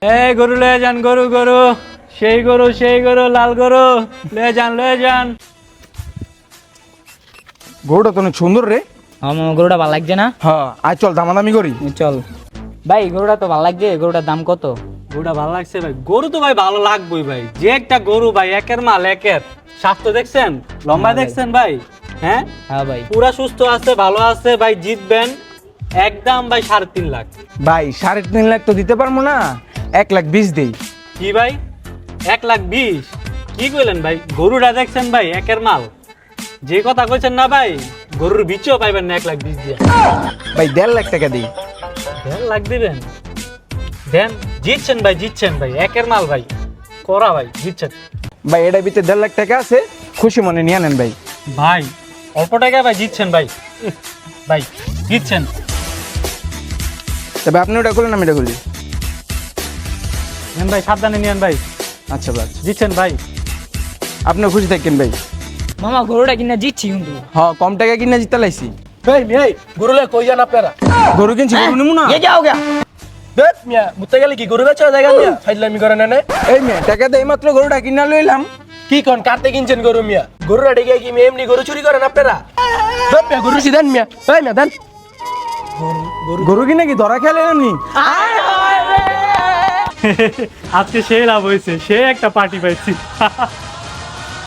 এই গরু লয়ে যান, গরু গরু সেই গরু লাল গরু লয়ে যান। গরুটা তো অনেক সুন্দর রে। আমার গরুটা ভালো লাগছে না? হ্যাঁ, আজ চল দামাদামি করি। চল ভাই, গরুটা তো ভালো লাগছে, গরুটার দাম কত? গরুটা ভালো লাগছে ভাই, গরু তো ভাই ভালো লাগবেই ভাই, যে একটা গরু ভাই একের মাল একের। স্বাস্থ্য দেখছেন, লম্বা হ্যাঁ ভাই। দেখছেন ভাই, হ্যাঁ হ্যাঁ ভাই। পুরা সুস্থ আছে, ভালো আছে ভাই, জিতবেন একদম ভাই 3.5 লাখ। ভাই 3.5 লাখ তো দিতে পারবো না, 1,20,000 দেই। কি ভাই 1,20,000? কি কইলেন ভাই? গরুটা দেখছেন ভাই একের মাল, যে কথা কইছেন না ভাই, গরুর বিচও পাইবেন না 1,20,000 দিয়ে। ভাই 1.5 লাখ টাকা দেই। 1.5 লাখ দিবেন? দেন, জিতছেন ভাই একের মাল ভাই, করা ভাই, জিতছেন ভাই এটার ভিতরে 1.5 লাখ টাকা আছে, খুশি মনে নিয়ে নেন ভাই। ভাই। অল্প টাকায় ভাই জিতছেন ভাই, ভাই জিতছেন। তবে আপনি ওটা করলেন, আমি এটা করি। নেন ভাই, সাবধানে নিয়েন ভাই, আচ্ছা ভাই, জিতছেন ভাই। আপনিও খুশি থাকেন ভাই। মামা গরুটা কিনা জিতছি কিন্তু। হ্যাঁ, কম টাকা কিনে জিতে লাইছি। এই মিয়া গরু লয়ে কই যান আপনারা? গরু কিনছি, গরু নিমু না। এ যাও গা। দেখ মিয়া মুতে গেলে কি গরু বেচা জায়গা মিয়া ফাইজলামি করে না। এই মেয়ে টাকা দেই মাত্র গরুটা কিনা লইলাম। কি কোন কাটতে কিনছেন গরু মিয়া? গরুরা ডেকে কি মিয়া এমনি গরু চুরি করেন আপনারা? দেখ মিয়া গরু সিদেন মিয়া, এই মিয়া দেন। গরু কিনে কি ধরা খেলে এমনি? আজকে সেই লাভ হয়েছে, সে একটা পার্টি পাইছি।